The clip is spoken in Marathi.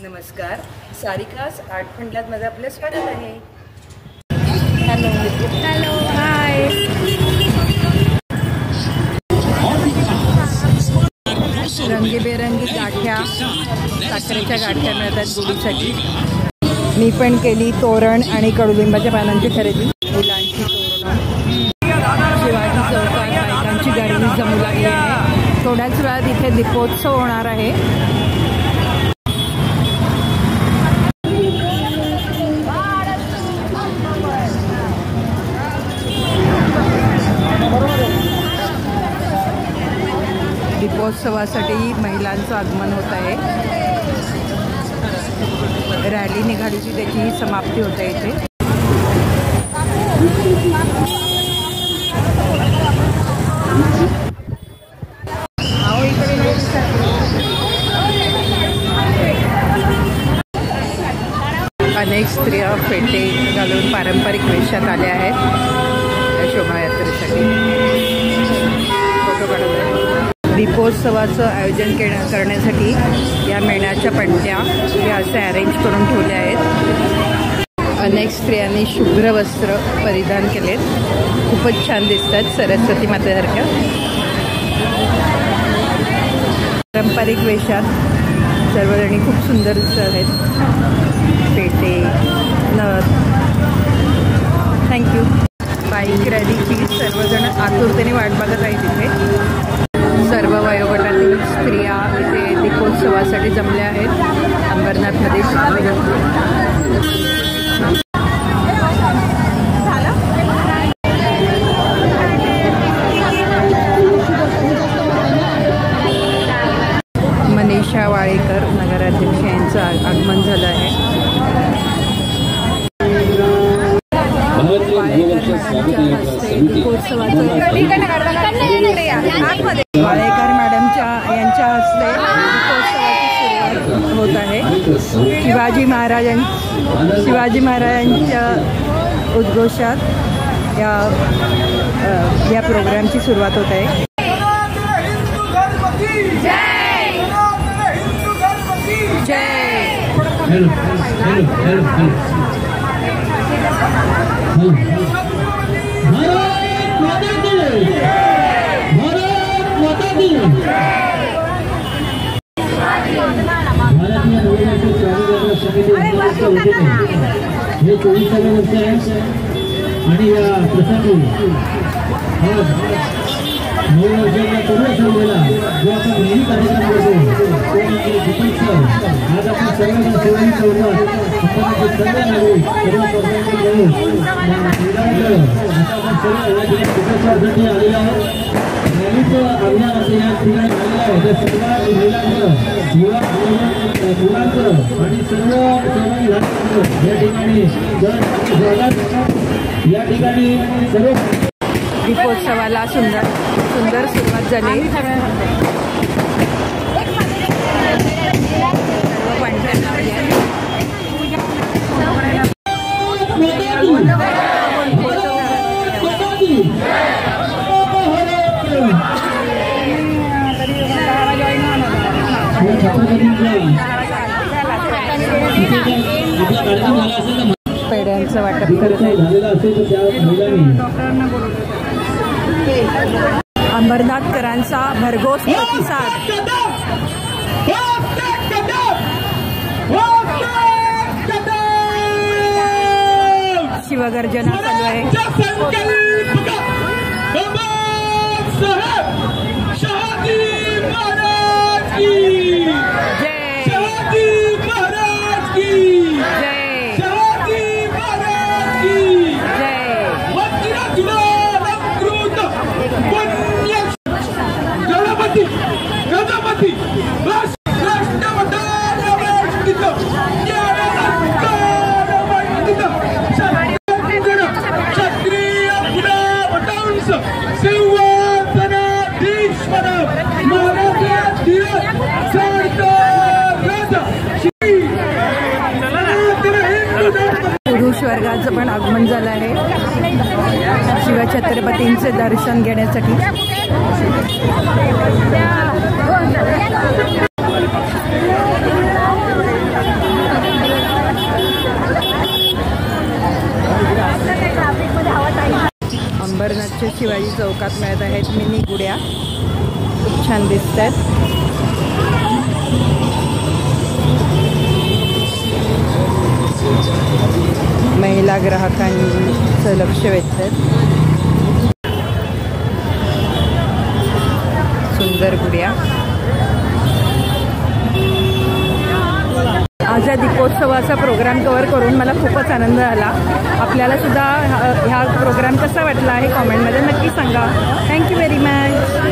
नमस्कार, सारिकास आर्ट फंडात मध्ये आपलं स्वागत आहे। Hello hello hi. रंगीबेरंगी गाठ्या, साखरेच्या गाठ्या मिळतात गुढीसाठी। मी पण केली तोरण आणि कडुलिंबाच्या पानांची खरेदी। फुलांची तोरण, शिवाजी चौकात बायकांची गर्दी जमू लागली आहे। थोड्याच वेळात इथे दीपोत्सव होणार आहे। दीपोत्सवासाठी महिलांचं आगमन होत आहे। रॅली निघालीची त्याची समाप्ती होते इथे। अनेक स्त्रिया फेटे घालून पारंपरिक वेशात आल्या आहेत शोभायात्रेसाठी। फोटो काढत आहेत। दीपोत्सवाचं आयोजन करण्यासाठी या मेणाच्या पणत्या या असे अरेंज करून ठेवल्या आहेत। अनेक स्त्रियांनी शुभ्र वस्त्र परिधान केलेत, खूपच छान दिसतात, सरस्वती मातेसारख्या। पारंपरिक वेशात सर्वजणी खूप सुंदर दिसत आहेत। पेटे, नथ। थँक्यू। बाईक रॅलीची सर्वजण आतुरतेने वाट बघत आहेत तिथे। सर्व वयोगटातील स्त्रिया इथे दीपोत्सवासाठी जमल्या आहेत अंबरनाथमध्ये। मनीषा वाळेकर नगराध्यक्ष यांचं आगमन झालं आहे। वाळेकर मॅडमच्या यांच्या हस्ते दीपोत्सवाची सुरुवात होत आहे। शिवाजी महाराजांच्या उद्घोषात या प्रोग्रामची सुरुवात होत आहे। हे 24व्या वर्ष आहे आणि या प्रसंगी 9 वर्षांच्या पूर्ण संस्थेला जो आपण नेहमी कार्यक्रम करतो तो म्हणजे दीपोत्सव। आज आपण सर्वजण शिवाजी चौकात आपण सर्व नागरिक सर्व प्रसंगी घेऊन आपण सर्व या ठिकाणी दीपोत्सवासाठी आलेलो आहोत। रॅलीचं अभियान असं या ठिकाणी झालेलं आहे। त्या सर्व महिलांचं, मुलांचं आणि सर्व सहभागी झालेलं या ठिकाणी या ठिकाणी सर्व दीपोत्सवाला सुंदर सुरुवात झाली। पेढ्यांचं वाटप करत आहेत। अंबरनाथकरांचा भरघोस प्रतिसाद। शिवगर्जना चालू आहे। पुरुष वर्गाचं पण आगमन झालं आहे शिवछत्रपतींचे दर्शन घेण्यासाठी। अशा शिवाजी चौकात मिळत आहेत मिनी गुड्या. खूप छान दिसत आहेत. महिला ग्राहकांचं लक्ष वेधतात. सुंदर गुड्या. आज या दीपोत्सवाचा प्रोग्राम कव्हर करून मला खूपच आनंद झाला. आपल्याला सुद्धा ह्या प्रोग्राम कसा वाटला आहे कॉमेंटमध्ये नक्की सांगा. Thank you very much.